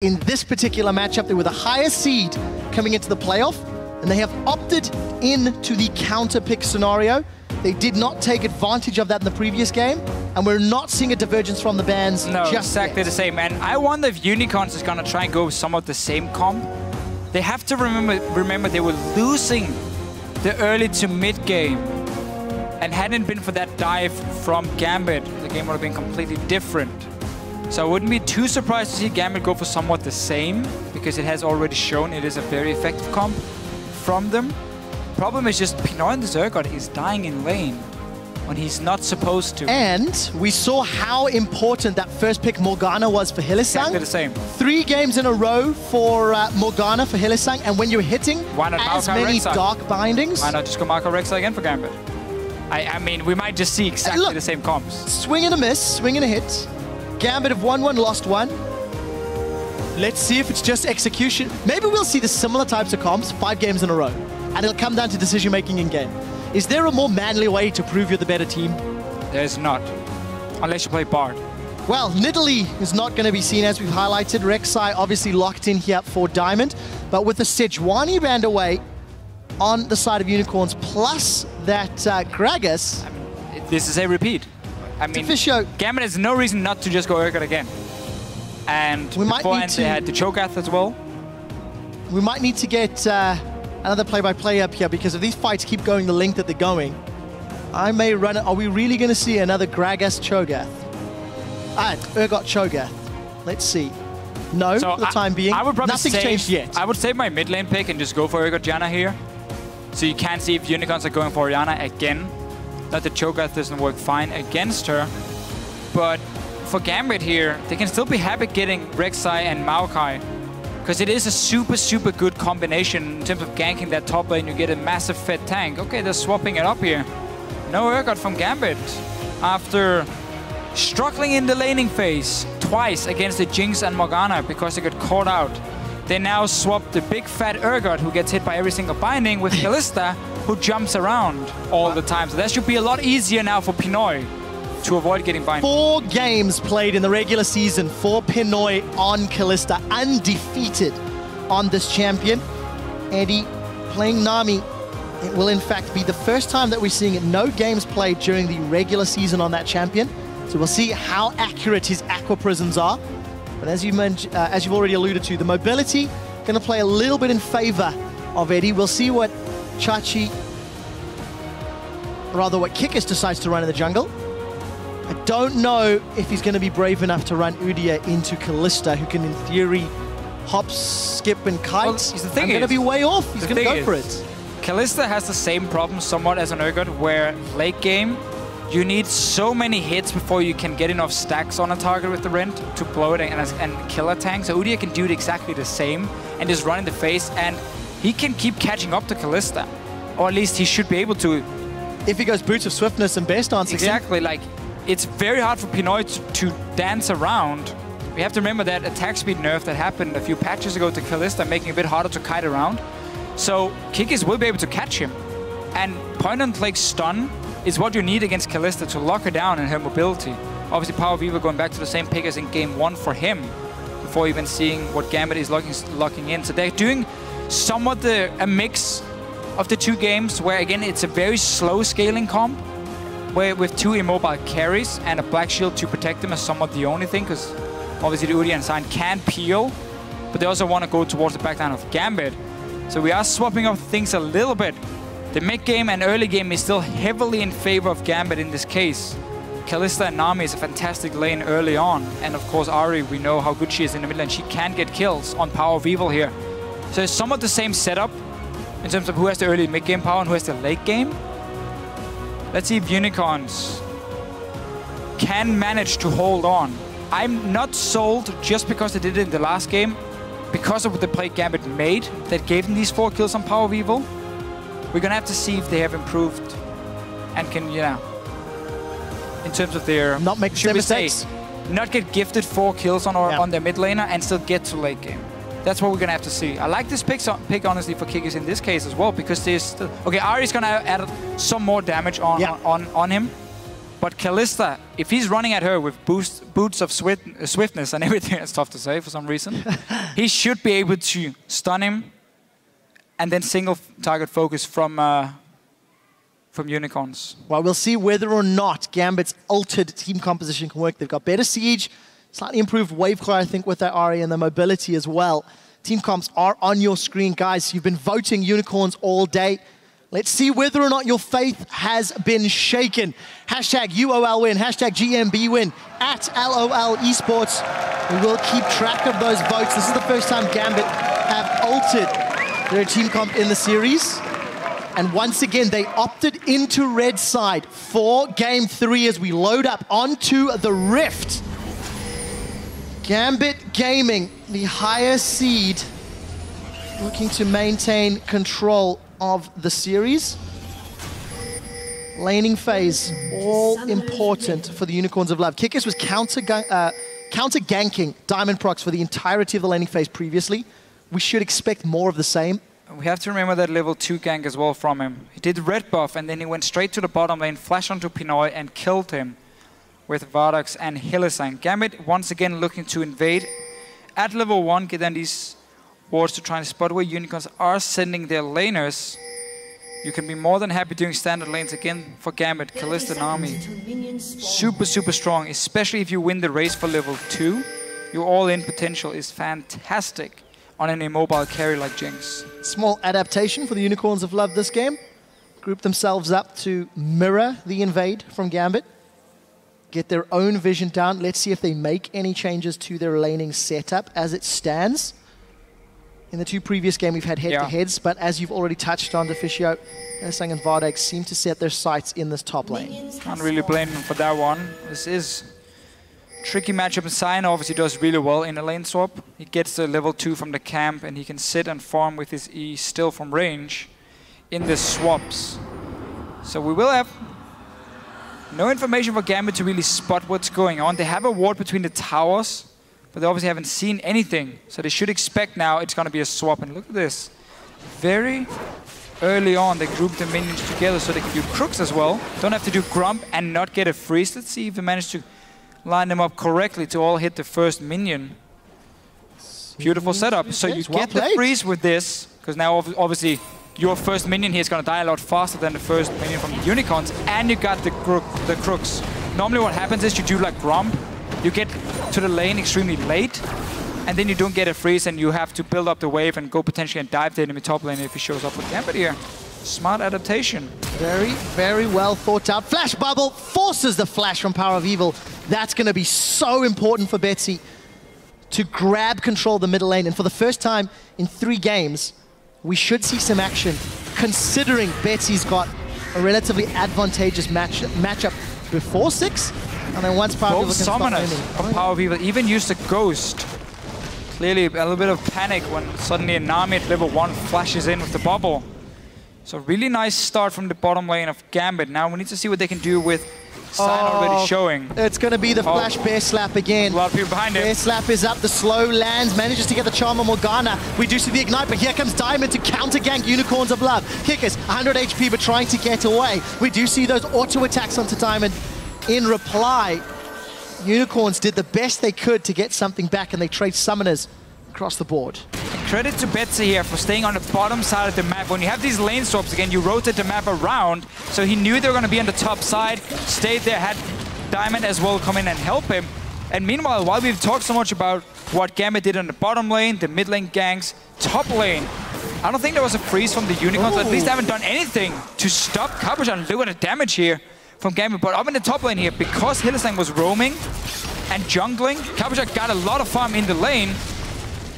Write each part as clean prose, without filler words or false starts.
in this particular matchup. They were the highest seed coming into the playoff, and they have opted into the counter pick scenario. They did not take advantage of that in the previous game, and we're not seeing a divergence from the bans just exactly yet. the same. And I wonder if Unicorns is going to try and go with some of the same comp. They have to remember they were losing the early to mid game. And hadn't been for that dive from Gambit, the game would have been completely different. So I wouldn't be too surprised to see Gambit go for somewhat the same, because it has already shown it is a very effective comp from them. Problem is just Pinoy and the Zergot is dying in lane when he's not supposed to. And we saw how important that first pick Morgana was for Hylissang. Exactly the same. 3 games in a row for Morgana for Hylissang, and when you're hitting as many dark bindings... Why not just go Maokai Rek'Sai again for Gambit? I mean, we might just see exactly the same comps. Swing and a miss, swing and a hit. Gambit have won 1, lost 1. Let's see if it's just execution. Maybe we'll see the similar types of comps 5 games in a row. And it'll come down to decision-making in game. Is there a more manly way to prove you're the better team? There's not. Unless you play Bard. Well, Nidalee is not going to be seen, as we've highlighted. Rek'Sai obviously locked in here for Diamond. But with the Sejuani band away on the side of Unicorns, plus that Gragas... I mean, this is a repeat. I mean, Deficio. Gambit has no reason not to just go Urgot again. And beforehand they had the Cho'Gath as well. We might need to get another play-by-play up here, because if these fights keep going the length that they're going, I may run it. Are we really going to see another Gragas Cho'Gath? Urgot Cho'Gath. Let's see. No, so for the time being. I would probably Nothing's changed yet. I would save my mid lane pick and just go for Urgot Janna here. So you can see if Unicorns are going for Janna again. Not that Cho'Gath doesn't work fine against her. But for Gambit here, they can still be happy getting Rek'Sai and Maokai. Because it is a super, super good combination in terms of ganking that top lane. You get a massive fed tank. Okay, they're swapping it up here. No Urgot from Gambit. After struggling in the laning phase twice against the Jinx and Morgana because they got caught out. They now swap the big fat Urgot, who gets hit by every single binding, with Kalista, who jumps around all the time. So that should be a lot easier now for Pinoy to avoid getting binding. 4 games played in the regular season for Pinoy on Kalista, undefeated on this champion. Eddie playing Nami. It will in fact be the first time that we're seeing it. No games played during the regular season on that champion. So we'll see how accurate his Aqua Prisms are. But as you mentioned, as you've already alluded to, the mobility going to play a little bit in favor of Eddie. We'll see what what Kikis decides to run in the jungle. I don't know if he's going to be brave enough to run Udyr into Kalista, who can in theory hop, skip, and kite. Well, the thing I'm going to be way off. He's going to go for it. Kalista has the same problem somewhat as an Urgot, where late game, you need so many hits before you can get enough stacks on a target with the Rend to blow it and kill a tank. So Udyr can do it exactly the same and just run in the face, and he can keep catching up to Kalista. Or at least he should be able to. If he goes Boots of Swiftness and Bear Stance exactly, like, it's very hard for Pinoy to dance around. We have to remember that attack speed nerf that happened a few patches ago to Kalista, making it a bit harder to kite around. So Kikis will be able to catch him. And point-and-click stun is what you need against Kalista to lock her down in her mobility. Obviously, PowerOfEvil going back to the same pick as in game 1 for him, before even seeing what Gambit is locking in. So they're doing somewhat a mix of the 2 games, where again, it's a very slow scaling comp, where with 2 immobile carries and a black shield to protect them is somewhat the only thing, because obviously the Udyr and Sion can peel, but they also want to go towards the backline of Gambit. So we are swapping up things a little bit. The mid game and early game is still heavily in favor of Gambit in this case. Kalista and Nami is a fantastic lane early on, and of course Ahri, we know how good she is in the mid lane. She can get kills on PowerOfEvil here. So it's somewhat the same setup in terms of who has the early mid game power and who has the late game. Let's see if Unicorns can manage to hold on. I'm not sold just because they did it in the last game, because of what the play Gambit made that gave them these 4 kills on PowerOfEvil. We're gonna have to see if they have improved and can, you know, in terms of their... Not make mistakes. Not get gifted 4 kills on their mid laner and still get to late game. That's what we're gonna have to see. I like this pick honestly for Kikis in this case as well, because there's still... Okay, Ahri's gonna add some more damage on him. But Kalista, if he's running at her with boots of swiftness and everything, it's tough to say for some reason, he should be able to stun him and then single target focus from Unicorns. Well, we'll see whether or not Gambit's altered team composition can work. They've got better siege, slightly improved wave clear, I think, with their Ahri and their mobility as well. Team comps are on your screen, guys. You've been voting Unicorns all day. Let's see whether or not your faith has been shaken. Hashtag UOL win, hashtag GMB win, at LOL Esports. We will keep track of those votes. This is the first time Gambit have altered their team comp in the series. And once again, they opted into red side for game 3 as we load up onto the Rift. Gambit Gaming, the higher seed, looking to maintain control of the series. Laning phase, all important for the Unicorns of Love. Kikis was counter-ganking Diamondprox for the entirety of the laning phase previously. We should expect more of the same. We have to remember that level 2 gank as well from him. He did red buff and then he went straight to the bottom lane, flashed onto Pinoy and killed him with Vardags and Hylissang. Gambit once again looking to invade at level 1, get then these wards to try and spot where Unicorns are sending their laners. You can be more than happy doing standard lanes again for Gambit. Kalista and Army, super strong, especially if you win the race for level 2. Your all-in potential is fantastic on an immobile carry like Jinx. Small adaptation for the Unicorns of Love this game. Group themselves up to mirror the invade from Gambit. Get their own vision down. Let's see if they make any changes to their laning setup as it stands. In the 2 previous games, we've had head-to-heads, but as you've already touched on, Deficio, Hylissang and Vardags seem to set their sights in this top lane. Can't really blame him for that one. This is a tricky matchup, and Sion obviously does really well in a lane swap. He gets the level 2 from the camp, and he can sit and farm with his E still from range in the swaps. So we will have no information for Gambit to really spot what's going on. They have a ward between the towers, but they obviously haven't seen anything. So they should expect now it's going to be a swap. And look at this. Very early on, they group the minions together so they can do crooks as well. Don't have to do grump and not get a freeze. Let's see if they manage to line them up correctly to all hit the first minion. Beautiful setup. So you get the freeze with this, because now obviously your first minion here is going to die a lot faster than the first minion from the Unicorns, and you got the crooks. Normally what happens is you do like grump, you get to the lane extremely late, and then you don't get a freeze and you have to build up the wave and go potentially and dive the enemy top lane if he shows up with Gambit here. Smart adaptation. Very well thought out. Flash bubble forces the flash from PowerOfEvil. That's going to be so important for Betsy to grab control of the middle lane. And for the first time in 3 games, we should see some action, considering Betsy's got a relatively advantageous matchup before 6. And then once PowerOfEvil both summoners of PowerOfEvil even used a ghost. Clearly a little bit of panic when suddenly a Nami at level 1 flashes in with the bubble. So really nice start from the bottom lane of Gambit. Now we need to see what they can do with Sion already showing. It's going to be the flash bear slap again. A lot of people behind him. Bear slap is up, the slow lands, manages to get the charm on Morgana. We do see the ignite, but here comes Diamond to counter gank Unicorns of Love. Kikis, 100 HP, but trying to get away. We do see those auto attacks onto Diamond. In reply, Unicorns did the best they could to get something back, and they trade summoners across the board. Credit to Betsy here for staying on the bottom side of the map. When you have these lane swaps again, you rotate the map around, so he knew they were going to be on the top side, stayed there, had Diamond as well come in and help him. And meanwhile, while we've talked so much about what Gambit did on the bottom lane, the mid lane ganks, top lane, I don't think there was a freeze from the Unicorns. At least they haven't done anything to stop Cabochard. Look at the damage here from Gambit. But up in the top lane here, because Hylissang was roaming and jungling, Cabochard got a lot of farm in the lane.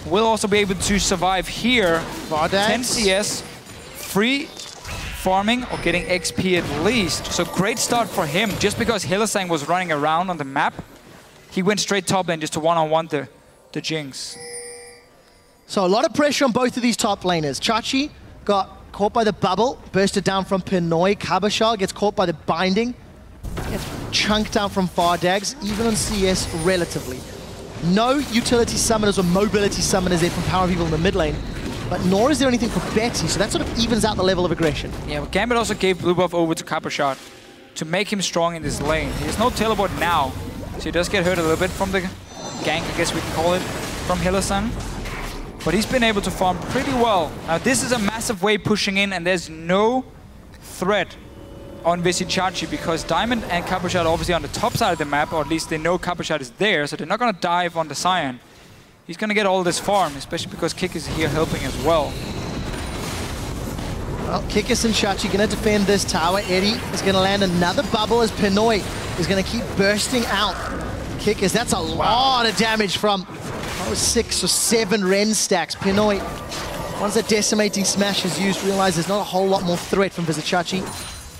Will also be able to survive here. Vardags. 10 CS, free farming or getting XP at least. So great start for him. Just because Hylissang was running around on the map, he went straight top lane just to one-on-one the Jinx. So a lot of pressure on both of these top laners. Chachi got caught by the bubble, bursted down from Pinoy. Cabochard gets caught by the binding, gets chunked down from Vardags, even on CS relatively. No utility summoners or mobility summoners there from PowerOfEvil in the mid lane, but nor is there anything for Betsy, so that sort of evens out the level of aggression. Yeah, but Gambit also gave blue buff over to Cabochard. to make him strong in this lane. He has no teleport now, so he does get hurt a little bit from the gank, I guess we can call it, from Hylissang. But he's been able to farm pretty well. Now this is a massive wave pushing in, and there's no threat on Vizicsacsi because Diamond and Cabochard are obviously on the top side of the map, or at least they know Cabochard is there, so they're not going to dive on the Sion. He's going to get all this farm, especially because Kikis is here helping as well. Well, Kikis and Shachi going to defend this tower. Eddie is going to land another bubble as Pinoy is going to keep bursting out. Kikis, that's a lot of damage from 6 or 7 Ren stacks. Pinoy, once that decimating smash is used, realize there's not a whole lot more threat from Vizicsacsi.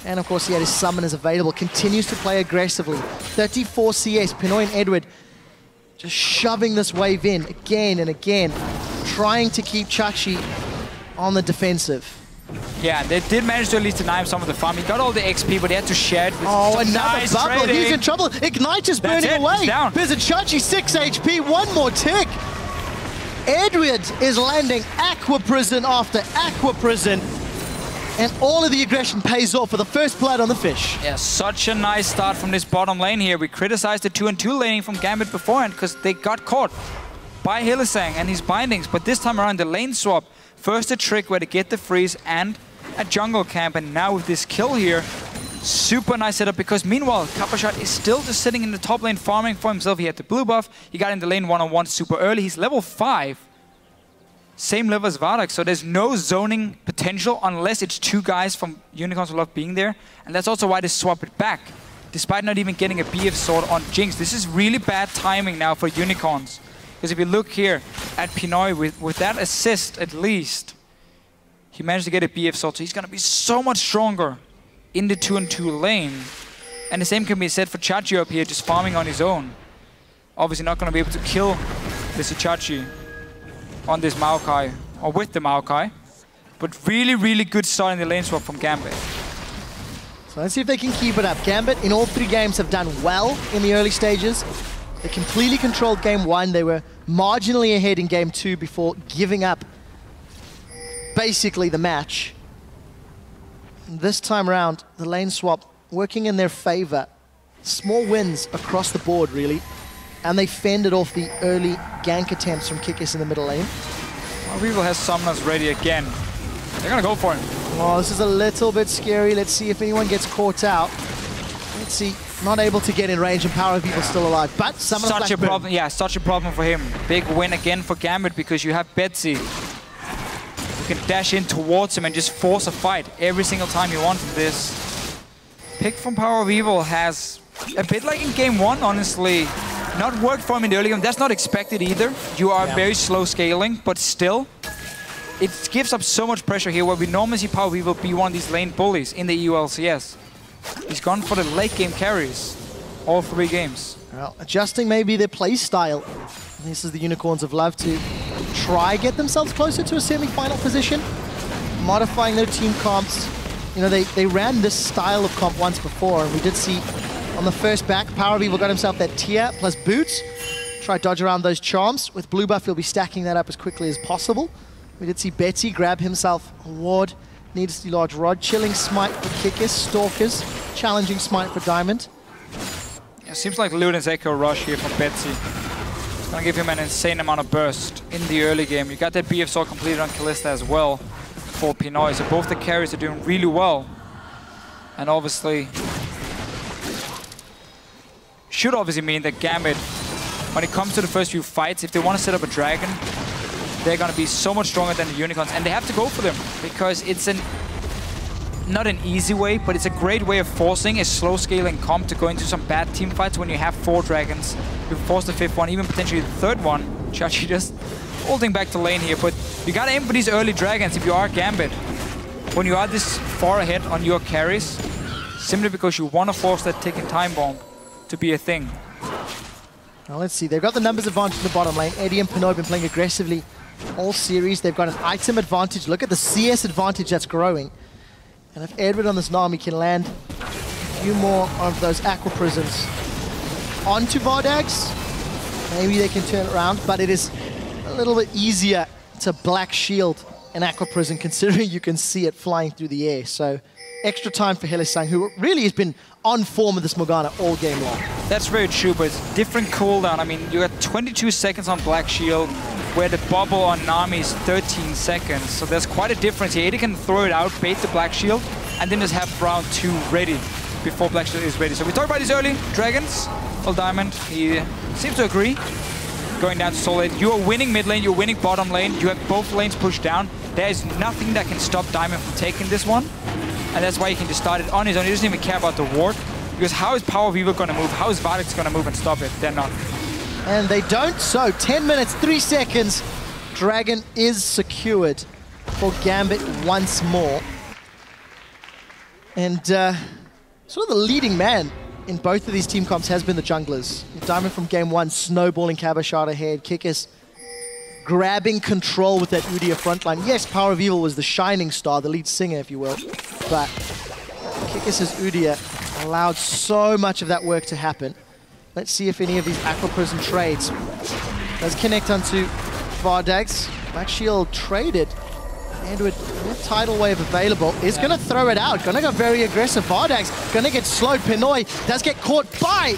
And of course he had his summoners available, continues to play aggressively. 34 CS, Pinoy and Edward just shoving this wave in again and again, trying to keep Chachi on the defensive. Yeah, they did manage to at least deny him some of the farm. He got all the XP, but he had to share it with another nice bubble. trading. He's in trouble. Ignite is burning away. Vizicsacsi 6 HP, one more tick. Edward is landing Aqua Prison after Aqua Prison. And all of the aggression pays off for the first blood on the fish. Yeah, such a nice start from this bottom lane here. We criticized the 2-2 laning from Gambit beforehand because they got caught by Hylissang and his bindings. But this time around, the lane swap, first a trick where they get the freeze and a jungle camp. And now with this kill here, super nice setup because meanwhile, Cabochard is still just sitting in the top lane farming for himself. He had the blue buff. He got in the lane one-on-one super early. He's level 5. Same level as Vardags, so there's no zoning potential unless it's 2 guys from Unicorns of Love being there. And that's also why they swap it back, despite not even getting a BF sword on Jinx. This is really bad timing now for Unicorns. Because if you look here at Pinoy, with that assist at least, he managed to get a BF sword, so he's going to be so much stronger in the 2-2 lane. And the same can be said for Chachi up here, just farming on his own. Obviously not going to be able to kill Vizicsacsi on this Maokai, or with the Maokai. But really, really good start in the lane swap from Gambit. So let's see if they can keep it up. Gambit in all 3 games have done well in the early stages. They completely controlled game 1. They were marginally ahead in game 2 before giving up basically the match. And this time around, the lane swap working in their favor. Small wins across the board, really. And they fended off the early gank attempts from Kikis in the middle lane. PowerOfEvil has summoners ready again. They're gonna go for him. Oh, this is a little bit scary. Let's see if anyone gets caught out. Let's see, not able to get in range and PowerOfEvil still alive. But summoner such a problem, yeah, such a problem for him. Big win again for Gambit because you have Betsy. You can dash in towards him and just force a fight every single time you want this. Pick from PowerOfEvil has, a bit like in game 1, honestly, not worked for him in the early game. That's not expected either. You are very slow scaling, but still, it gives up so much pressure here where we normally see PowerOfEvil be one of these lane bullies in the UOL LCS. He's gone for the late game carries, all 3 games. Well, adjusting maybe their play style. This is the Unicorns of Love to try get themselves closer to a semi-final position. Modifying their team comps. You know, they ran this style of comp once before, and we did see on the first back, PowerOfEvil got himself that tier plus boots. Try to dodge around those charms. With blue buff, he'll be stacking that up as quickly as possible. We did see Betsy grab himself a ward. Needs the large rod. Chilling smite for Kikis. Stalkers. Challenging smite for Diamond. Yeah, seems like Luden's Echo Rush here from Betsy. It's gonna give him an insane amount of burst in the early game. You got that BF sword completed on Kalista as well for Pinoy. So both the carries are doing really well. And obviously, should obviously mean that Gambit, when it comes to the first few fights, if they want to set up a dragon, they're going to be so much stronger than the Unicorns. And they have to go for them, because it's not an easy way, but it's a great way of forcing a slow scaling comp to go into some bad team fights when you have 4 dragons. You force the 5th one, even potentially the 3rd one. Chachi just holding back the lane here, but you got to aim for these early dragons if you are Gambit. When you are this far ahead on your carries, simply because you want to force that ticking time bomb to be a thing. Now let's see, they've got the numbers advantage in the bottom lane. Eddie and Pinoy have been playing aggressively all series. They've got an item advantage. Look at the CS advantage that's growing. And if Edward on this Nami can land a few more of those Aqua Prisms onto Vardags, maybe they can turn it around. But it is a little bit easier to black shield an Aqua Prism, considering you can see it flying through the air. So extra time for Hylissang, who really has been on form with this Morgana all game long. That's very true, but it's different cooldown. I mean, you got 22 seconds on Black Shield, where the bubble on Nami is 13 seconds. So there's quite a difference here. AD can throw it out, bait the Black Shield, and then just have round 2 ready before Black Shield is ready. So we talked about this early. Dragons, well, Diamond, he seems to agree. Going down to soul lane. You are winning mid lane, you're winning bottom lane. You have both lanes pushed down. There is nothing that can stop Diamond from taking this one. And that's why he can just start it on his own. He doesn't even care about the ward. Because how is PowerOfEvil going to move? How is Vardags going to move and stop it? They're not. And they don't, so 10 minutes, 3 seconds. Dragon is secured for Gambit once more. And sort of the leading man in both of these team comps has been the junglers. Diamond from game 1, snowballing Cabochard ahead. Kikis grabbing control with that Udyr frontline. Yes, PowerOfEvil was the shining star, the lead singer, if you will. But Kikis' Udyr allowed so much of that work to happen. Let's see if any of these Aqua Prison trades does connect onto Vardags. Black Shield traded. Edward, with Tidal Wave available, is going to throw it out. Going to go very aggressive. Vardags going to get slowed. Pinoy does get caught by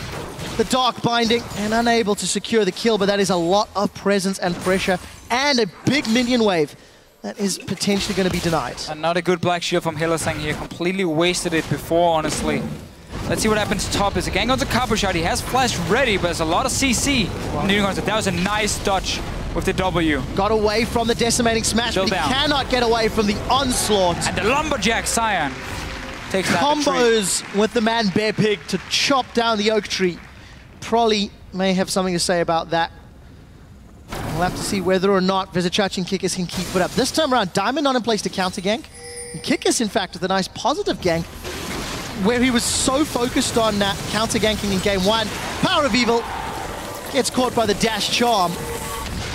the Dark Binding and unable to secure the kill, but that is a lot of presence and pressure and a big minion wave that is potentially going to be denied. Another good Black Shield from Hylissang here. Completely wasted it before, honestly. Let's see what happens top. There's a gang onto Cabochard. He has flash ready, but there's a lot of CC. Wow. That was a nice dodge with the W. Got away from the decimating smash, but he cannot get away from the onslaught. And the lumberjack Sion takes that combos with the man Bear Pig to chop down the oak tree. Probably may have something to say about that. We'll have to see whether or not Vizicsacsi and Kikis can keep it up. This time around, Diamond not in place to counter gank. And Kikis, in fact, with a nice positive gank, where he was so focused on counter ganking in game 1. PowerOfEvil gets caught by the dash charm.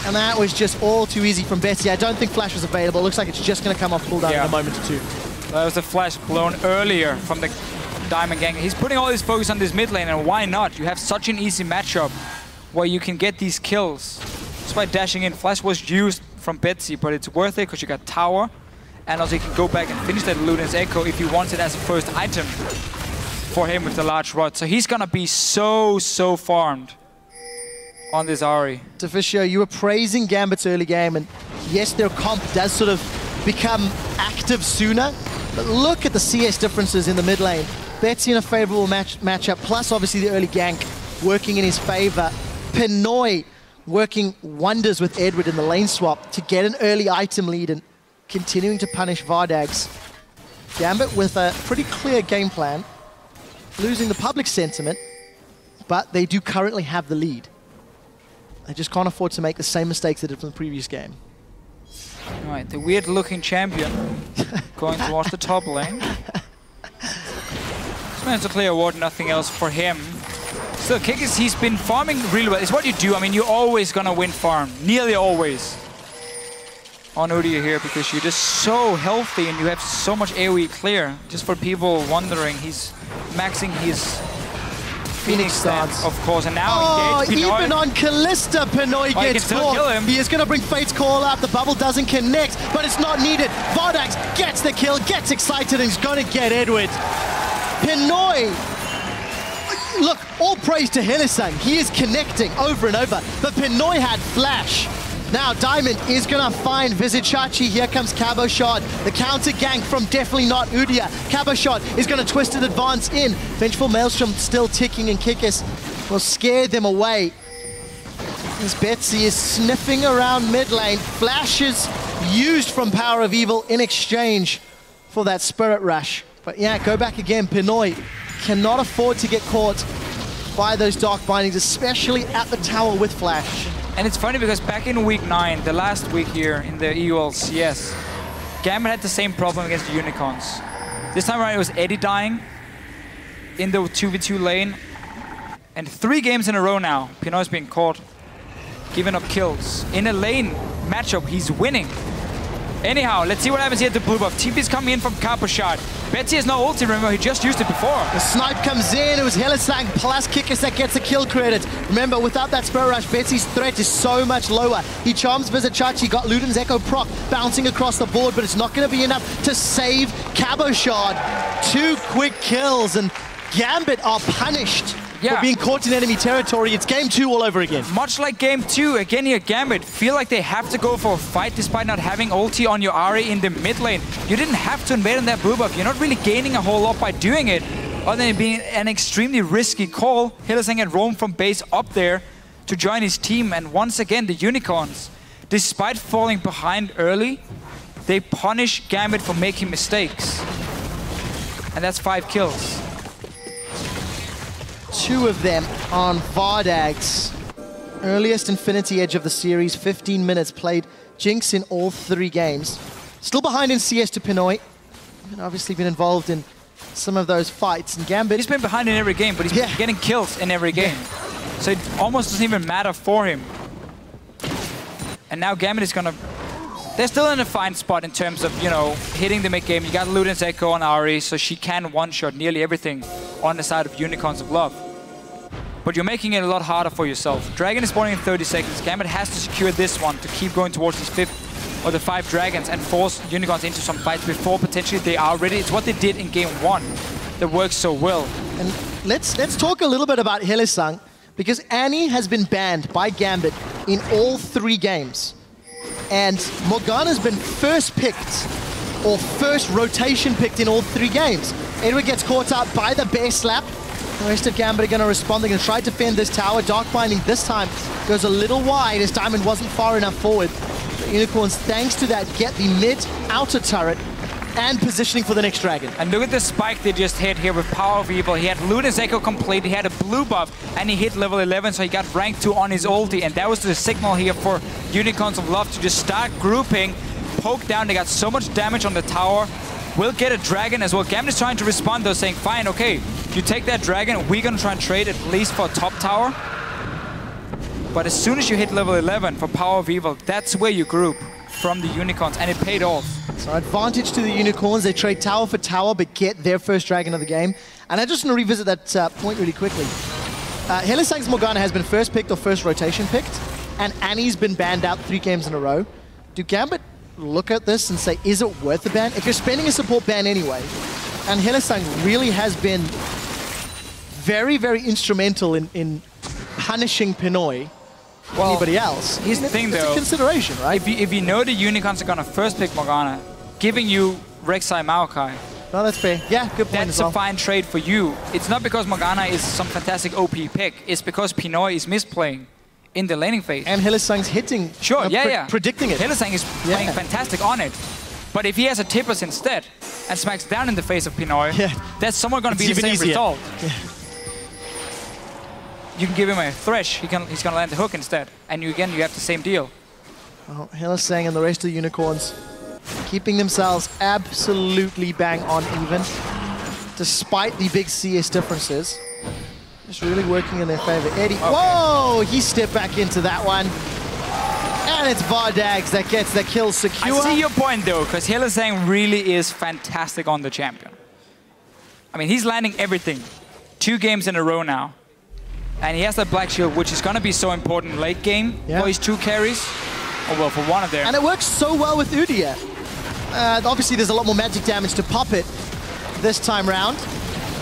And that was just all too easy from Betsy. I don't think flash was available. It looks like it's just going to come off cooldown in a moment or two. That was a flash blown earlier from the Diamond gang. He's putting all his focus on this mid lane, and why not? You have such an easy matchup where you can get these kills. Just by dashing in. Flash was used from Betsy, but it's worth it because you got tower. And also you can go back and finish that Luden's Echo if you want it as a first item for him with the large rod. So he's going to be so farmed on this Ahri. Deficio, you were praising Gambit's early game, and yes, their comp does sort of become active sooner, but look at the CS differences in the mid lane. Betsy in a favorable matchup, plus obviously the early gank working in his favor. Pinoy working wonders with Edward in the lane swap to get an early item lead and continuing to punish Vardags. Gambit with a pretty clear game plan, losing the public sentiment, but they do currently have the lead. They just can't afford to make the same mistakes they did from the previous game. All right, the weird-looking champion going towards the top lane. This man's a clear ward, nothing else for him. Still, Kikis, he's been farming really well. It's what you do. I mean, you're always gonna win farm, nearly always. On Udyr here, because you're just so healthy and you have so much AoE clear. Just for people wondering, he's maxing his Phoenix stance, of course, and now even on Kalista, Pinoy gets caught. He is going to bring Fate's Call out. The bubble doesn't connect, but it's not needed. Vardags gets the kill, gets excited, and he's going to get Edward. Pinoy, look, all praise to Hylissang. He is connecting over and over, but Pinoy had flash. Now Diamond is going to find Vizicsacsi. Here comes Cabochard. The counter gank from definitely not Udyr. Cabochard is going to twist and advance in. Vengeful Maelstrom still ticking, and Kikis will scare them away. As Betsy is sniffing around mid lane. Flashes used from PowerOfEvil in exchange for that Spirit Rush. But yeah, go back again. Pinoy cannot afford to get caught by those Dark Bindings, especially at the tower with flash. And it's funny because back in week 9, the last week here in the UOL CS, Gambit had the same problem against the Unicorns. This time around it was Eddie dying in the 2v2 lane. And 3 games in a row now, Pinoy's being caught, giving up kills. In a lane matchup, he's winning. Anyhow, let's see what happens here at the blue buff. TP's coming in from Cabochard. Betsy has no ulti, remember, he just used it before. The snipe comes in, it was Hylissang plus Kikis that gets a kill credit. Remember, without that Spirit Rush, Betsy's threat is so much lower. He charms Vizicsacsi, got Luden's Echo proc bouncing across the board, but it's not going to be enough to save Cabochard. 2 quick kills, and Gambit are punished for being caught in enemy territory. It's game 2 all over again. Much like game 2, again here, Gambit feel like they have to go for a fight despite not having ulti on your Ahri in the mid lane. You didn't have to invade on that blue buff. You're not really gaining a whole lot by doing it, other than it being an extremely risky call. Hylissang had roamed from base up there to join his team, and once again, the Unicorns, despite falling behind early, they punish Gambit for making mistakes. And that's 5 kills. 2 of them on Vardags. Earliest Infinity Edge of the series, 15 minutes played. Jinx in all 3 games. Still behind in CS to Pinoy. And obviously been involved in some of those fights. And Gambit... He's been behind in every game, but he's been getting kills in every game. So it almost doesn't even matter for him. And now Gambit is gonna... They're still in a fine spot in terms of, you know, hitting the mid game. You got Luden's Echo on Ahri, so she can one-shot nearly everything on the side of Unicorns of Love. But you're making it a lot harder for yourself. Dragon is spawning in 30 seconds. Gambit has to secure this one to keep going towards his 5th or the 5 dragons and force Unicorns into some fights before potentially they are ready. It's what they did in game 1 that works so well. And let's talk a little bit about Hylissang, because Annie has been banned by Gambit in all 3 games. And Morgana's been first picked, or first rotation picked in all 3 games. Edward gets caught out by the bear slap. The rest of Gambit are going to respond. They're going to try to defend this tower. Dark Binding this time goes a little wide as Diamond wasn't far enough forward. The Unicorns, thanks to that, get the mid-outer turret and positioning for the next dragon. And look at the spike they just hit here with PowerOfEvil. He had Luden's Echo complete, he had a blue buff, and he hit level 11, so he got rank 2 on his ulti. And that was the signal here for Unicorns of Love to just start grouping, poke down. They got so much damage on the tower. We'll get a dragon as well. Gambit is trying to respond though, saying, fine, okay, you take that dragon, we're gonna try and trade at least for a top tower. But as soon as you hit level 11 for PowerOfEvil, that's where you group from the Unicorns, and it paid off. So advantage to the Unicorns. They trade tower for tower, but get their first dragon of the game. And I just want to revisit that point really quickly. Hylissang's Morgana has been first picked or first rotation picked, and Annie's been banned out 3 games in a row. Do Gambit look at this and say, is it worth the ban? If you're spending a support ban anyway, and Hylissang really has been very, very instrumental in punishing Pinoy, well, anybody else. Here's the thing, though. It's a consideration, right? If you know the Unicorns are going to first pick Morgana, giving you Rek'Sai Maokai. No, that's fair. Yeah, good point. That's a fine trade for you. It's not because Morgana is some fantastic OP pick. It's because Pinoy is misplaying in the laning phase. And Hylissang's hitting. Sure, predicting it. Hylissang is playing fantastic on it. But if he has a Tippers instead and smacks down in the face of Pinoy, that's somewhat going to be the same result. Yeah. You can give him a Thresh, he's going to land the hook instead. And you have the same deal. Well, Hylissang and the rest of the Unicorns keeping themselves absolutely bang on even, despite the big CS differences. Just really working in their favor. Eddie, whoa! He stepped back into that one. And it's Vardags that gets the kill secure. I see your point though, because Hylissang really is fantastic on the champion. I mean, he's landing everything. 2 games in a row now. And he has that Black Shield, which is going to be so important late game for his 2 carries. Oh, well, for one of them. And it works so well with Udyr. Obviously, there's a lot more magic damage to pop it this time round.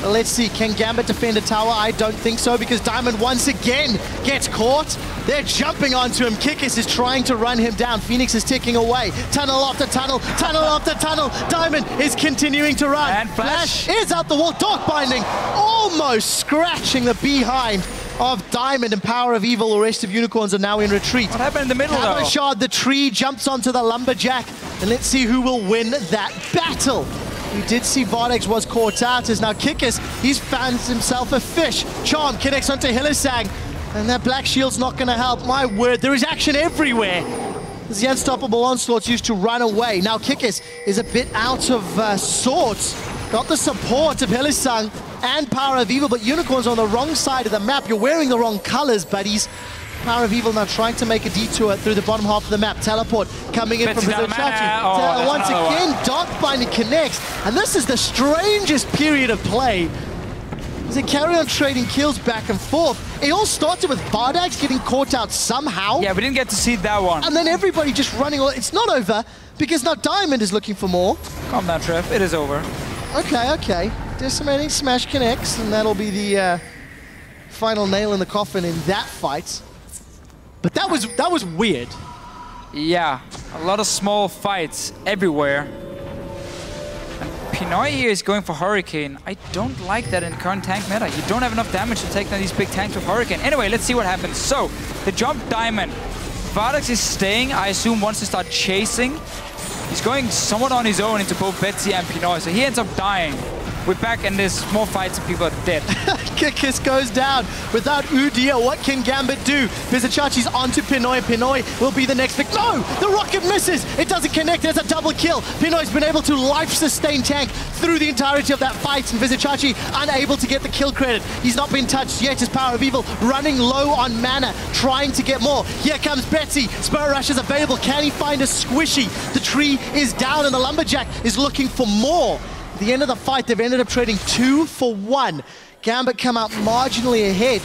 But let's see, can Gambit defend a tower? I don't think so, because Diamond once again gets caught. They're jumping onto him. Kikis is trying to run him down. Phoenix is ticking away. Tunnel after tunnel, tunnel after tunnel. Diamond is continuing to run. And Flash is out the wall. Dark Binding almost scratching the behind of Diamond, and PowerOfEvil. The rest of Unicorns are now in retreat. What happened in the middle, though? Cabochard, the tree, jumps onto the Lumberjack. And let's see who will win that battle. We did see Vardags was caught out, as now Kikis, he's found himself a fish. Charm connects onto Hylissang, and that Black Shield's not going to help. My word, there is action everywhere. As the unstoppable onslaught's used to run away. Now Kikis is a bit out of sorts. Got the support of Hylissang and PowerOfEvil, but Unicorns on the wrong side of the map. You're wearing the wrong colors, buddies. PowerOfEvil now trying to make a detour through the bottom half of the map. Teleport coming in from Vizicsacsi. Once again, Darkbinding connects. And this is the strangest period of play. As they carry on trading kills back and forth. It all started with Vardags getting caught out somehow. Yeah, we didn't get to see that one. And then everybody just running. It's not over, because now Diamond is looking for more. Calm down, Trev. It is over. Okay. Decimating smash connects, and that'll be the final nail in the coffin in that fight. But that was weird. Yeah, a lot of small fights everywhere. And Pinoy here is going for Hurricane. I don't like that in current tank meta. You don't have enough damage to take down these big tanks with Hurricane. Anyway, let's see what happens. So, the jump Diamond. Vardags is staying, I assume, wants to start chasing. He's going somewhat on his own into both Betsy and Pinoy, so he ends up dying. We're back and there's more fights and people are dead. Kikis goes down without Udyr. What can Gambit do? Vizicsacsi's onto Pinoy. Pinoy will be the next victim. No! The rocket misses! It doesn't connect. There's a double kill. Pinoy's been able to life-sustain tank through the entirety of that fight, and Vizicsacsi unable to get the kill credit. He's not been touched yet as PowerOfEvil running low on mana, trying to get more. Here comes Betsy. Spirit Rush is available. Can he find a squishy? The tree is down and the Lumberjack is looking for more. At the end of the fight, they've ended up trading 2 for 1. Gambit come out marginally ahead,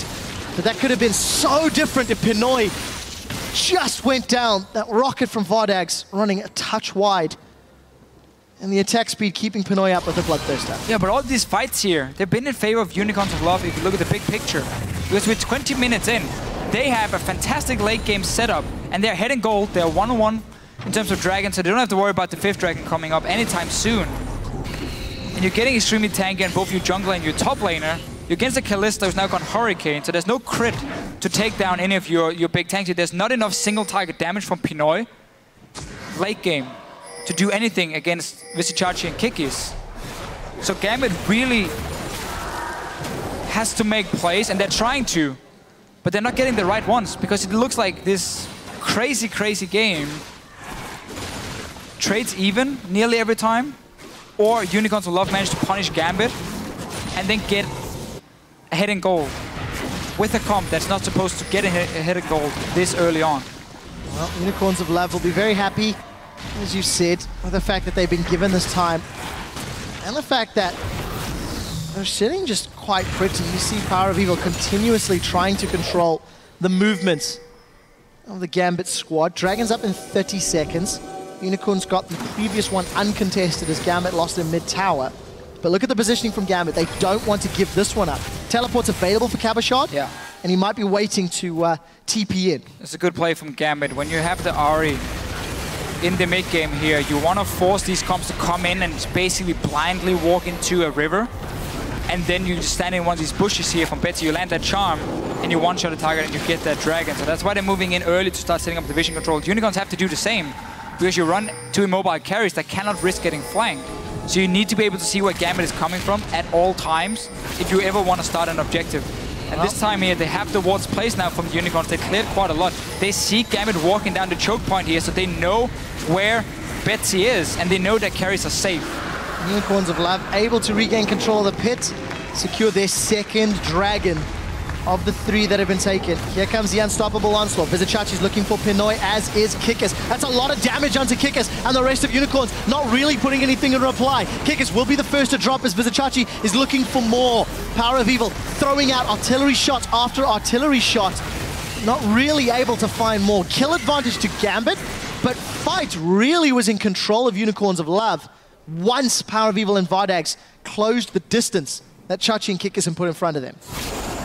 but that could have been so different if Pinoy just went down. That rocket from Vardags running a touch wide. And the attack speed keeping Pinoy up with the Bloodthirster. Yeah, but all these fights here, they've been in favor of Unicorns of Love if you look at the big picture. Because with 20 minutes in, they have a fantastic late game setup, and they're heading gold. They're 1-on-1 in terms of dragons, so they don't have to worry about the 5th dragon coming up anytime soon. And you're getting extremely tanky in both your jungler and your top laner. You're against a Kalista who's now gone Hurricane, so there's no crit to take down any of your big tanks. There's not enough single target damage from Pinoy late game to do anything against Vizicsacsi and Kikis. So Gambit really has to make plays, and they're trying to, but they're not getting the right ones, because it looks like this crazy game trades even nearly every time. Or Unicorns of Love manage to punish Gambit and then get ahead in gold with a comp that's not supposed to get ahead in gold this early on. Well, Unicorns of Love will be very happy, as you said, with the fact that they've been given this time and the fact that they're sitting just quite pretty. You see PowerOfEvil continuously trying to control the movements of the Gambit squad. Dragons up in 30 seconds. Unicorns got the previous one uncontested as Gambit lost in mid-tower. But look at the positioning from Gambit. They don't want to give this one up. Teleport's available for Cabochard. Yeah. And he might be waiting to TP in. It's a good play from Gambit. When you have the Ahri in the mid-game here, you want to force these comps to come in and basically blindly walk into a river. And then you stand in one of these bushes here from Betsy, you land that charm, and you one-shot a target and you get that dragon. So that's why they're moving in early to start setting up the vision control. Unicorns have to do the same, because you run 2 immobile carries that cannot risk getting flanked. So you need to be able to see where Gambit is coming from at all times if you ever want to start an objective. And this time here, they have the wards placed now from the Unicorns. They cleared quite a lot. They see Gambit walking down the choke point here, so they know where Betsy is, and they know that carries are safe. Unicorns of Love able to regain control of the pit, secure their 2nd dragon of the 3 that have been taken. Here comes the unstoppable onslaught. Vizicsacsi's looking for Pinoy, as is Kikis. That's a lot of damage onto Kikis, and the rest of Unicorns not really putting anything in reply. Kikis will be the first to drop as Vizicsacsi is looking for more. PowerOfEvil throwing out artillery shot after artillery shot. Not really able to find more. Kill advantage to Gambit, but fight really was in control of Unicorns of Love once PowerOfEvil and Vardags closed the distance that Chachi and Kikis put in front of them.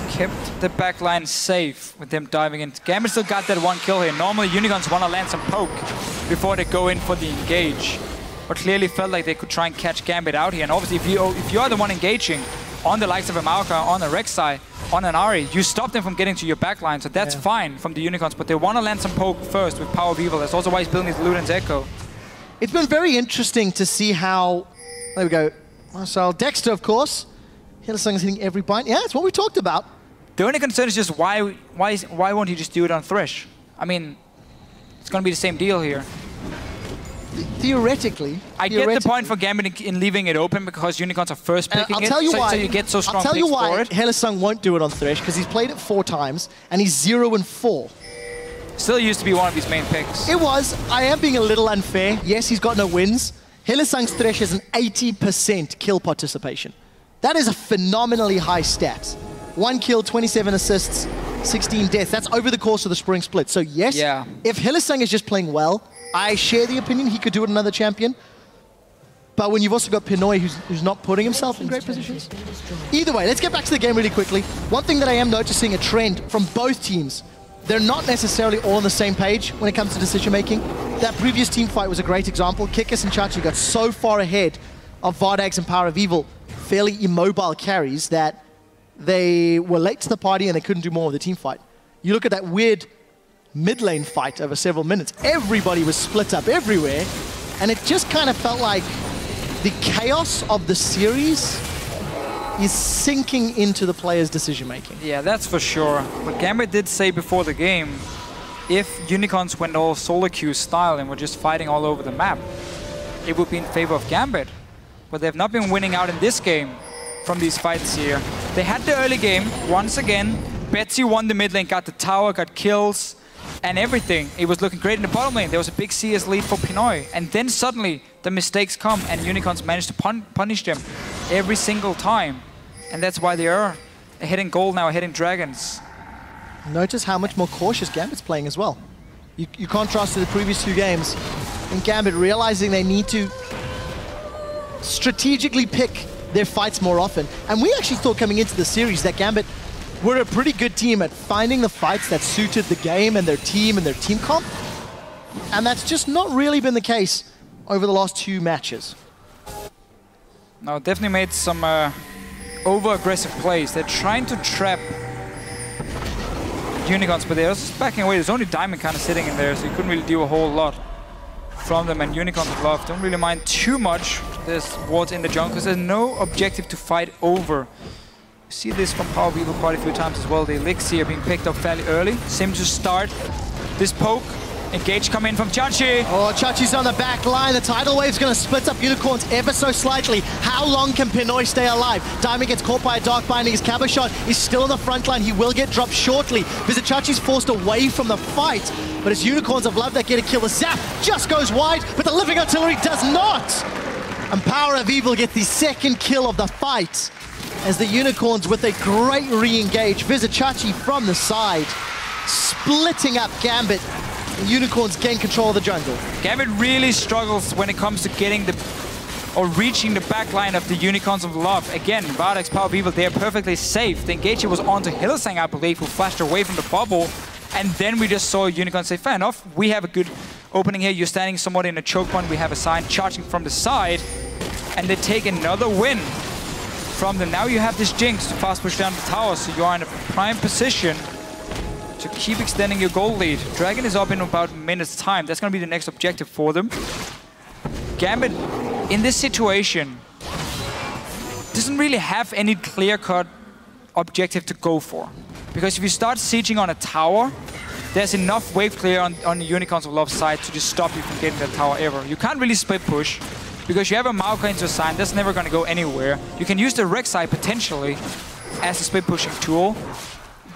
Kept the backline safe with them diving in. Gambit still got that 1 kill here. Normally Unicorns want to land some poke before they go in for the engage, but clearly felt like they could try and catch Gambit out here. And obviously if you are the one engaging on the likes of a Maokai, on a Rek'Sai, on an Ahri, you stop them from getting to your backline, so that's fine from the Unicorns, but they want to land some poke first with PowerOfEvil. That's also why he's building his Luden's Echo. It's been very interesting to see how, there we go, Marcel Dexter, of course. Hylissang is hitting every bind. Yeah, that's what we talked about. The only concern is just why won't he just do it on Thresh? I mean, it's going to be the same deal here. Theoretically. I get the point for Gambit in leaving it open because Unicorns are first picking it, so you get so strong picks for it. Hylissang won't do it on Thresh, because he's played it 4 times and he's 0-4. Still used to be one of his main picks. It was. I am being a little unfair. Yes, he's got no wins. Hylissang's Thresh has an 80% kill participation. That is a phenomenally high stat. 1 kill, 27 assists, 16 deaths. That's over the course of the spring split. So yes, if Hylissang is just playing well, I share the opinion he could do it another champion. But when you've also got Pinoy who's not putting himself in great positions. Either way, let's get back to the game really quickly. One thing that I am noticing a trend from both teams, they're not necessarily all on the same page when it comes to decision making. That previous team fight was a great example. Kikis and Chachi got so far ahead of Vardags and PowerOfEvil, fairly immobile carries, that they were late to the party and they couldn't do more of the team fight. You look at that weird mid lane fight over several minutes. Everybody was split up everywhere, and it just kind of felt like the chaos of the series is sinking into the players' decision-making. Yeah, that's for sure. But Gambit did say before the game, if Unicorns went all solo queue style and were just fighting all over the map, it would be in favor of Gambit. But they've not been winning out in this game from these fights here. They had the early game, once again. Betsy won the mid lane, got the tower, got kills, and everything. It was looking great in the bottom lane. There was a big CS lead for Pinoy. And then suddenly, the mistakes come, and Unicorns managed to punish them every single time. And that's why they are ahead in gold now, ahead in Dragons. Notice how much more cautious Gambit's playing as well. You contrast to the previous 2 games, and Gambit realizing they need to strategically pick their fights more often. And we actually thought coming into the series that Gambit were a pretty good team at finding the fights that suited the game and their team comp. And that's just not really been the case over the last 2 matches. No, definitely made some over-aggressive plays. They're trying to trap Unicorns, but they're just backing away. There's only Diamond kind of sitting in there, so you couldn't really do a whole lot from them. And Unicorns of Love don't really mind too much. There's wards in the jungle because there's no objective to fight over. You see this from PowerOfEvil quite a few times as well. The Elixir being picked up fairly early. Sim to start this poke. Engage come in from Chachi. Oh, Chachi's on the back line. The tidal wave's going to split up Unicorns ever so slightly. How long can Pinoy stay alive? Diamond gets caught by a Dark Binding. His Cabochard is still on the front line. He will get dropped shortly. Vizicsacsi's forced away from the fight, but it's Unicorns of Love that get a kill. The Zap just goes wide, but the Living Artillery does not. And PowerOfEvil get the second kill of the fight as the Unicorns with a great re-engage. Vizicsacsi from the side, splitting up Gambit. The Unicorns gain control of the jungle. Gambit really struggles when it comes to getting or reaching the back line of the Unicorns of Love. Again, Vardags, PowerOfEvil, they are perfectly safe. The engagement was onto Hylissang, I believe, who flashed away from the bubble. And then we just saw Unicorn say, fair enough, we have a good opening here. You're standing somewhat in a choke point. We have a sign charging from the side. And they take another win from them. Now you have this Jinx to fast push down the tower, so you are in a prime position to keep extending your goal lead. Dragon is up in about a minute's time. That's going to be the next objective for them. Gambit, in this situation, doesn't really have any clear-cut objective to go for. Because if you start sieging on a tower, there's enough wave clear on the Unicorns of Love side to just stop you from getting that tower ever. You can't really split push, because you have a Maokai into a sign. That's never going to go anywhere. You can use the Rek'Sai potentially as a split pushing tool,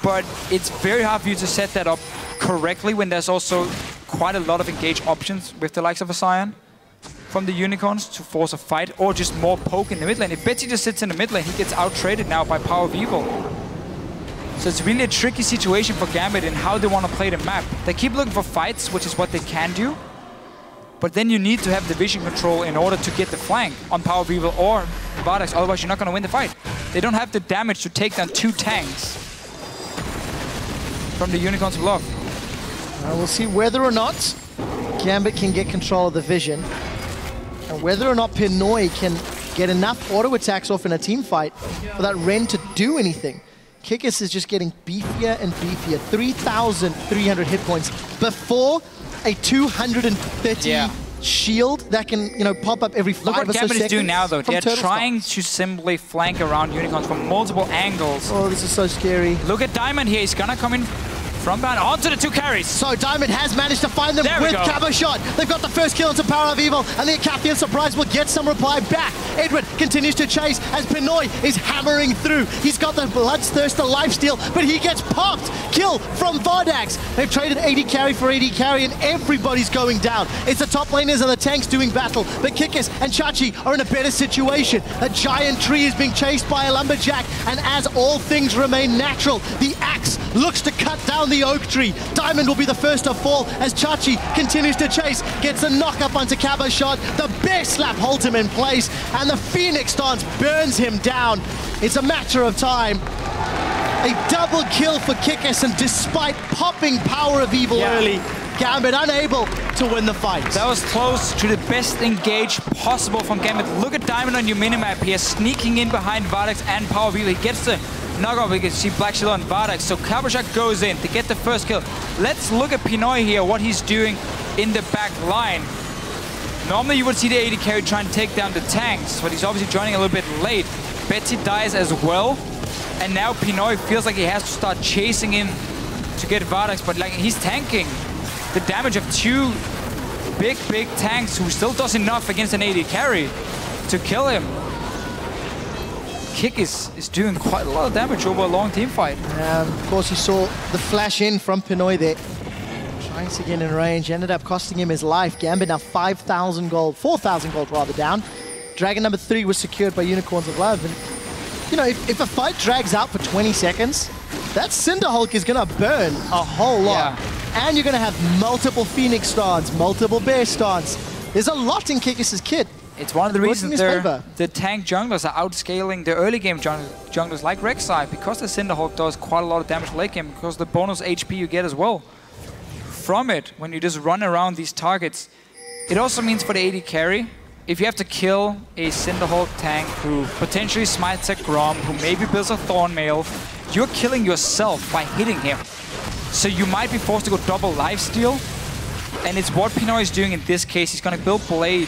but it's very hard for you to set that up correctly when there's also quite a lot of engage options with the likes of a Sion from the Unicorns to force a fight, or just more poke in the mid lane. If Betsy just sits in the mid lane, he gets out-traded now by PowerOfEvil. So it's really a tricky situation for Gambit in how they want to play the map. They keep looking for fights, which is what they can do, but then you need to have the vision control in order to get the flank on PowerOfEvil or Vardags, otherwise you're not going to win the fight. They don't have the damage to take down 2 tanks from the Unicorns of Love. We'll see whether or not Gambit can get control of the vision, and whether or not Pinoy can get enough auto attacks off in a team fight for that Ren to do anything. Kikis is just getting beefier and beefier. 3,300 hit points before a 230 shield that can, pop up every 5 or so seconds. Look what Gambit is doing now, though. They're trying to simply flank around Unicorns from multiple angles. Oh, this is so scary. Look at Diamond here. He's gonna come in from behind onto the 2 carries. So Diamond has managed to find them with Cabochard. They've got the first kill into PowerOfEvil, and the Acathian Surprise will get some reply back. Edward continues to chase as Pinoy is hammering through. He's got the Bloodthirster lifesteal, but he gets popped. Kill from Vardags. They've traded AD carry for AD carry, and everybody's going down. It's the top laners and the tanks doing battle, but Kikis and Chachi are in a better situation. A giant tree is being chased by a lumberjack, and as all things remain natural, the axe looks to cut down the oak tree. Diamond will be the first to fall as Chachi continues to chase, gets a knock up onto Cabochard. The bear slap holds him in place, and the Phoenix dance burns him down. It's a matter of time. A double kill for Kikis, and despite popping PowerOfEvil early, Gambit unable to win the fight. That was close to the best engage possible from Gambit. Look at Diamond on your minimap here, sneaking in behind Vardags and PowerOfEvil. He gets the knockoff. We can see Black Shield on Vardags. So Cabochard goes in to get the first kill. Let's look at Pinoy here, what he's doing in the back line. Normally you would see the AD carry try and take down the tanks, but he's obviously joining a little bit late. Betsy dies as well. And now Pinoy feels like he has to start chasing in to get Vardags, but like he's tanking the damage of 2 big tanks who still does enough against an AD carry to kill him. Kikis is doing quite a lot of damage over a long team fight. Of course, you saw the flash in from Pinoy there. Trying to get in range, ended up costing him his life. Gambit now 5,000 gold, 4,000 gold rather down. Dragon number 3 was secured by Unicorns of Love. And you know, if a fight drags out for 20 seconds, that Cinderhulk is going to burn a whole lot. Yeah. And you're going to have multiple Phoenix stance, multiple Bear stance. There's a lot in Kikis' kit. It's one of the reasons the tank junglers are outscaling the early game junglers like Rek'Sai, because the Cinderhulk does quite a lot of damage late game, because the bonus HP you get as well from it when you just run around these targets. It also means for the AD carry, if you have to kill a Cinderhulk tank who potentially smites a Grom, who maybe builds a Thornmail, you're killing yourself by hitting him. So you might be forced to go double lifesteal, and it's what Pinoy is doing in this case. He's going to build Blade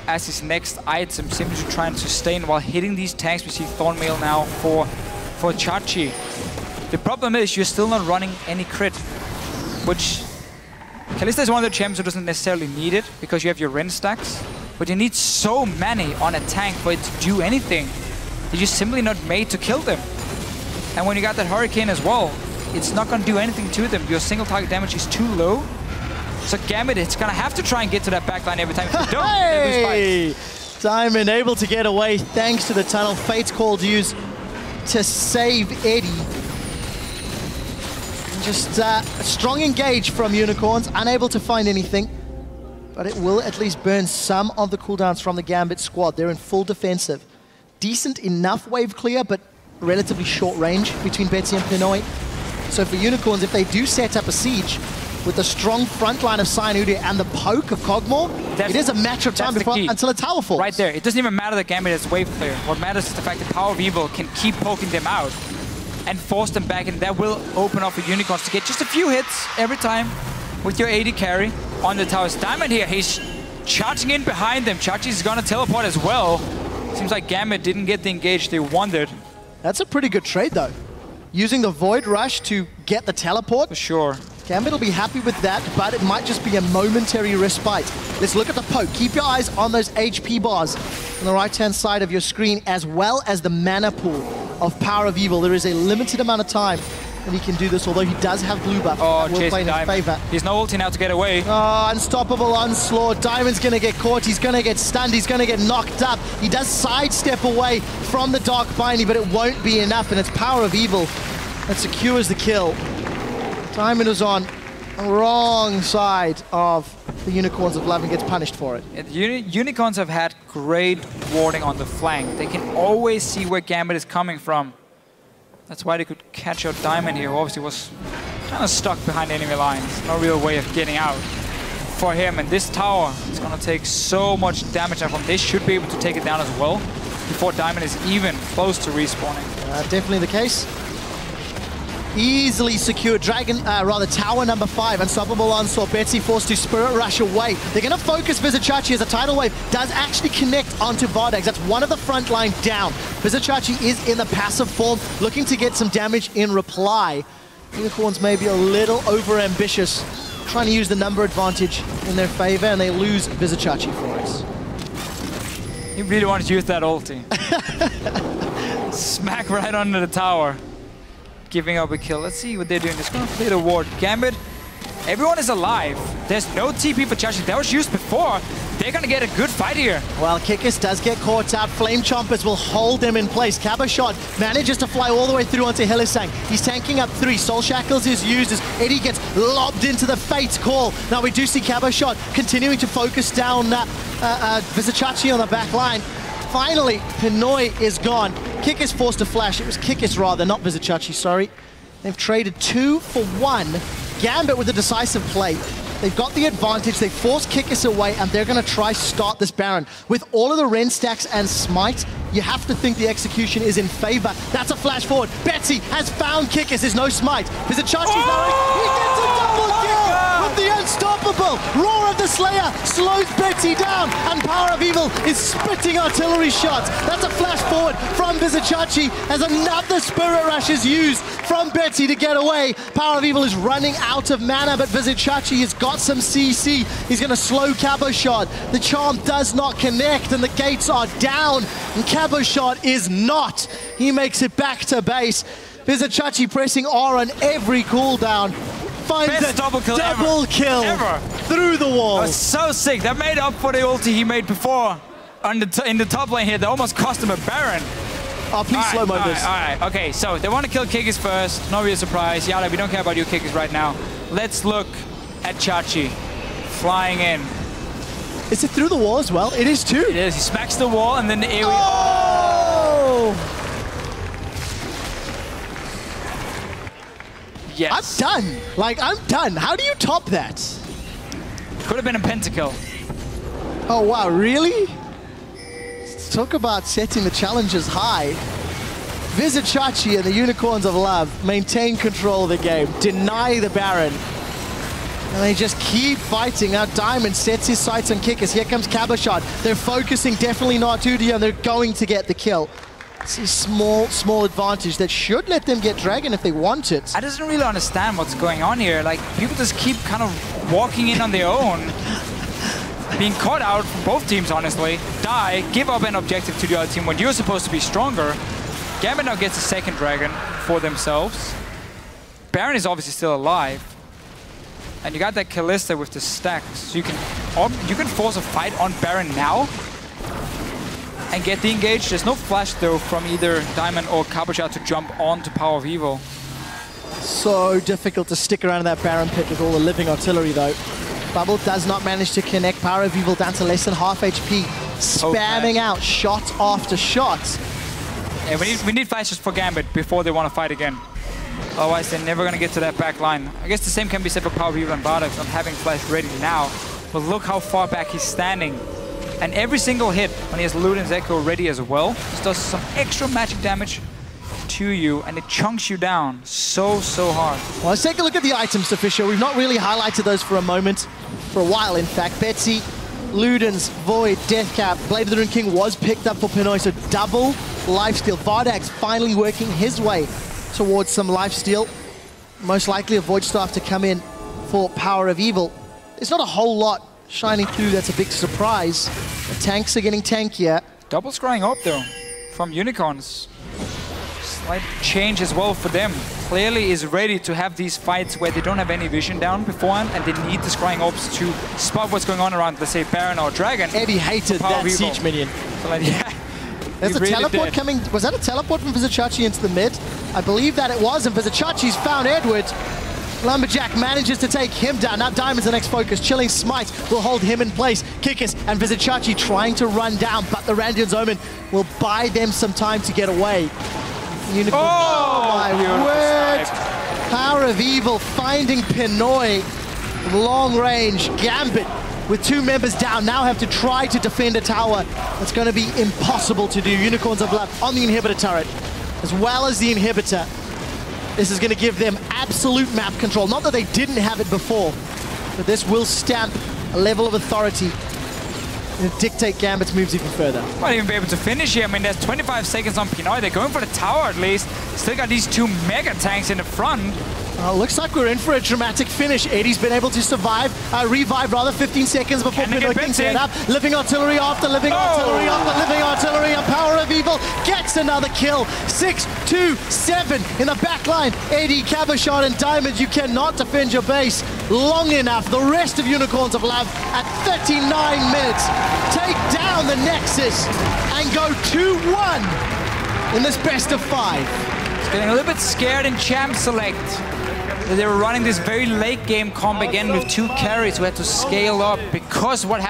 as his next item, simply to try and sustain while hitting these tanks. We see Thornmail now for Chachi. The problem is you're still not running any crit, which Kalista is one of the champs who doesn't necessarily need it, because you have your Ren stacks. But you need so many on a tank for it to do anything. They're just simply not made to kill them. And when you got that Hurricane as well, it's not going to do anything to them. Your single target damage is too low. So Gambit, it's going to have to try and get to that backline every time. If they don't, they lose fights. Diamond able to get away thanks to the tunnel. Fate's called used to save Eddie. Just a strong engage from Unicorns, unable to find anything. But it will at least burn some of the cooldowns from the Gambit squad. They're in full defensive. Decent enough wave clear, but relatively short range between Betsy and Pinoy. So for Unicorns, if they do set up a siege with a strong front line of Sion, Udyr and the poke of Kog'Maw, it is a matter of time until a tower falls. Right there. It doesn't even matter that Gambit is wave clear. What matters is the fact that PowerOfEvil can keep poking them out and force them back, and that will open up for Unicorns to get just a few hits every time with your AD carry on the towers. Diamond here, he's charging in behind them. Chachi's gonna teleport as well. Seems like Gambit didn't get the engage they wanted. That's a pretty good trade though. Using the Void Rush to get the teleport. For sure. Gambit will be happy with that, but it might just be a momentary respite. Let's look at the poke. Keep your eyes on those HP bars on the right-hand side of your screen, as well as the mana pool of PowerOfEvil. There is a limited amount of time and he can do this, although he does have blue buff. Oh, will play in his favor. He's no ulti now to get away. Oh, unstoppable onslaught. Diamond's gonna get caught. He's gonna get stunned. He's gonna get knocked up. He does sidestep away from the Dark Binding, but it won't be enough, and it's PowerOfEvil that secures the kill. Diamond is on the wrong side of the Unicorns of Love and gets punished for it. Unicorns have had great warding on the flank. They can always see where Gambit is coming from. That's why they could catch out Diamond here, who obviously was kind of stuck behind enemy lines. No real way of getting out for him. And this tower is going to take so much damage from. They should be able to take it down as well before Diamond is even close to respawning. Definitely the case. Easily secured. Tower number 5. Unstoppable onslaught. Betsy forced to Spirit Rush away. They're going to focus Vizicsacsi as a tidal wave does actually connect onto Vardags. That's one of the front line down. Vizicsacsi is in the passive form, looking to get some damage in reply. Unicorns may be a little over-ambitious, trying to use the number advantage in their favor, and they lose Vizicsacsi for us. He really wanted to use that ulti. Smack right under the tower. Giving up a kill. Let's see what they're doing. They're going to play the ward. Gambit, everyone is alive. There's no TP for Chachi. That was used before. They're going to get a good fight here. Well, Kikis does get caught out. Flame Chompers will hold him in place. Cabochard manages to fly all the way through onto Hylissang. He's tanking up 3. Soul Shackles is used as Eddie gets lobbed into the Fate's Call. Now we do see Cabochard continuing to focus down Vizicsacsi on the back line. Finally, Pinoy is gone. Kikis forced a flash. It was Kikis rather, not Vizicsacsi, sorry. They've traded 2 for 1. Gambit with a decisive play. They've got the advantage, they force Kikis away, and they're going to try start this Baron. With all of the Ren stacks and Smite, you have to think the execution is in favor. That's a flash forward. Betsy has found Kikis. There's no Smite. Vizicsacsi's he gets a double kill with the unstoppable. Roar of the Slayer slows Betsy down, and PowerOfEvil is spitting artillery shots. That's a flash forward from Vizicsacsi as another Spirit Rush is used from Betsy to get away. PowerOfEvil is running out of mana, but Vizicsacsi has got some CC. He's going to slow Cabochard. The charm does not connect, and the gates are down, and Cabochard is not. He makes it back to base. Vizicsacsi pressing R on every cooldown. Finds a double kill ever. Through the wall. That was so sick. That made up for the ulti he made before in the top lane here. That almost cost him a Baron. Oh, please slow-mo this. All right, okay, so they want to kill Kikis first. No real surprise. Yada, we don't care about you Kikis right now. Let's look at Chachi flying in. Is it through the wall as well? It is too. It is. He smacks the wall and then the AoE. Oh! Yes. I'm done. Like, I'm done. How do you top that? Could have been a pentakill. Oh, wow, really? Talk about setting the challenges high. Vizicsacsi and the Unicorns of Love maintain control of the game, deny the Baron. And they just keep fighting. Now Diamond sets his sights on Kikis. Here comes Cabochard. They're focusing definitely not Udyr, and they're going to get the kill. It's a small advantage that should let them get Dragon if they want it. I just don't really understand what's going on here. Like, people just keep kind of walking in on their own. Being caught out from both teams, honestly. Die, give up an objective to the other team when you're supposed to be stronger. Gambit now gets a second Dragon for themselves. Baron is obviously still alive. And you got that Kalista with the stacks. So you can force a fight on Baron now and get the engage. There's no flash though from either Diamond or Cabochard to jump onto PowerOfEvil. So difficult to stick around in that Baron pit with all the living artillery though. Bubble does not manage to connect. PowerOfEvil down to less than half HP. Spamming out shot after shot. Yeah, we need flashes for Gambit before they want to fight again. Otherwise, they're never going to get to that back line. I guess the same can be said for PowerOfEvil and Vardags on having flash ready now. But look how far back he's standing. And every single hit, when he has Luden's Echo ready as well, just does some extra magic damage to you, and it chunks you down so hard. Well, let's take a look at the items, Deficio. We've not really highlighted those for a moment. For a while, in fact. Betsy, Luden's, Void, Deathcap, Blade of the Rune King was picked up for Pinoy, so double lifesteal. Vardags finally working his way towards some lifesteal. Most likely a Void Staff to come in for PowerOfEvil. There's not a whole lot shining through. That's a big surprise. The tanks are getting tankier. Double scrying up though from Unicorns. Slight change as well for them. Clearly is ready to have these fights where they don't have any vision down beforehand and they need the scrying ops to spot what's going on around, let's say, Baron or Dragon. Eddie hated that siege minion. So like, yeah. There's a teleport coming. Was that a teleport from Vizicsacsi into the mid? I believe that it was, and Vizicacsi's found Edward. Lumberjack manages to take him down. Now Diamond's the next focus. Chilling Smite will hold him in place. Kikis and Vizicsacsi trying to run down, but the Randion's Omen will buy them some time to get away. Unicorn. Oh my word! PowerOfEvil finding Pinoy. Long range. Gambit with 2 members down now have to try to defend a tower. That's going to be impossible to do. Unicorns of Love on the inhibitor turret, as well as the inhibitor. This is going to give them absolute map control. Not that they didn't have it before, but this will stamp a level of authority and dictate Gambit's moves even further. Might even be able to finish here. I mean, there's 25 seconds on Pinoy. They're going for the tower at least. Still got these 2 mega tanks in the front. Looks like we're in for a dramatic finish. AD's been able to survive, revive rather, 15 seconds before Pinoy can get up. Living artillery after living artillery after living artillery, and PowerOfEvil gets another kill. 6-2-7 in the back line. AD, Cabochard, and Diamond, you cannot defend your base long enough. The rest of Unicorns of Love at 39 minutes take down the Nexus and go 2-1 in this best of 5. Getting a little bit scared in Champ Select. They were running this very late game comp again with 2 carries who had to scale up because of what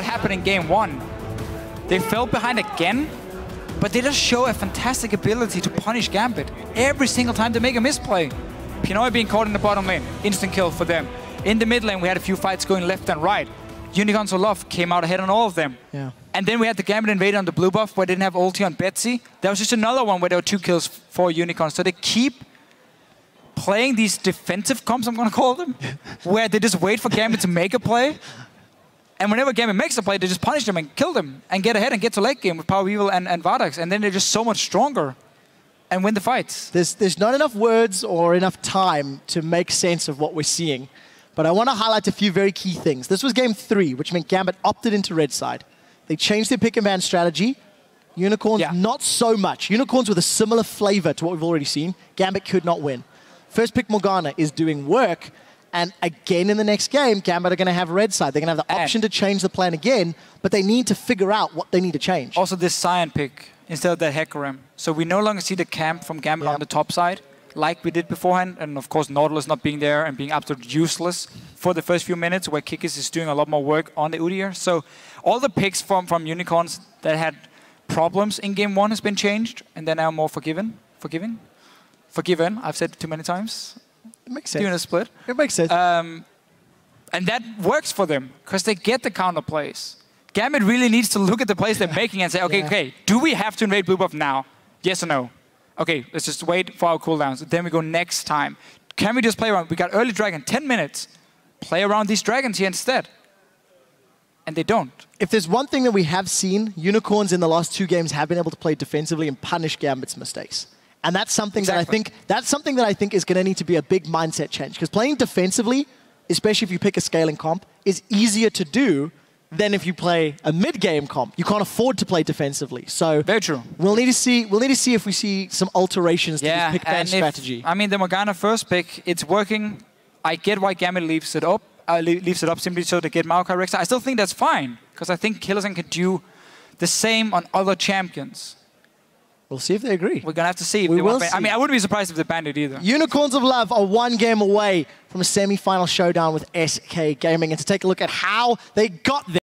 happened in game 1. They fell behind again, but they just show a fantastic ability to punish Gambit every single time they make a misplay. Pinoy being caught in the bottom lane, instant kill for them. In the mid lane, we had a few fights going left and right. Unicorns of Love came out ahead on all of them. Yeah. And then we had the Gambit Invader on the blue buff where they didn't have ulti on Betsy. That was just another one where there were 2 kills for Unicorns. So they keep playing these defensive comps, I'm going to call them, where they just wait for Gambit to make a play. And whenever Gambit makes a play, they just punish them and kill them and get ahead and get to late game with PowerOfEvil and Vardags. And then they're just so much stronger and win the fights. There's not enough words or enough time to make sense of what we're seeing. But I want to highlight a few very key things. This was game 3, which meant Gambit opted into red side. They changed their pick and ban strategy. Unicorns, not so much. Unicorns with a similar flavor to what we've already seen. Gambit could not win. First pick Morgana is doing work. And again in the next game, Gambit are going to have red side. They're going to have the option to change the plan again, but they need to figure out what they need to change. Also this Sion pick instead of that Hecarim. So we no longer see the camp from Gambit on the top side, like we did beforehand. And of course, Nautilus not being there and being absolutely useless for the first few minutes, where Kikis is doing a lot more work on the Udyr. So all the picks from Unicorns that had problems in game 1 has been changed, and they're now more forgiven. I've said it too many times. It makes sense. Doing a split. It makes sense. And that works for them, because they get the counter plays. Gambit really needs to look at the plays they're making and say, okay, do we have to invade blue buff now? Yes or no? Okay, let's just wait for our cooldowns. Then we go next time. Can we just play around? We got early dragon, 10 minutes. Play around these dragons here instead. And they don't. If there's one thing that we have seen, Unicorns in the last 2 games have been able to play defensively and punish Gambit's mistakes. And that's something that I think is going to need to be a big mindset change. Because playing defensively, especially if you pick a scaling comp, is easier to do than if you play a mid-game comp. You can't afford to play defensively. So very true. We'll need to see if we see some alterations to this pick ban strategy. I mean, the Morgana first pick, it's working. I get why Gambit leaves it up simply so to get Maokai Rek'Sai. I still think that's fine, because I think Hylissang can do the same on other champions. We'll see if they agree. We're going to have to see. If they want to ban. I mean, I wouldn't be surprised if they banned it either. Unicorns of Love are 1 game away from a semi-final showdown with SK Gaming. And to take a look at how they got there,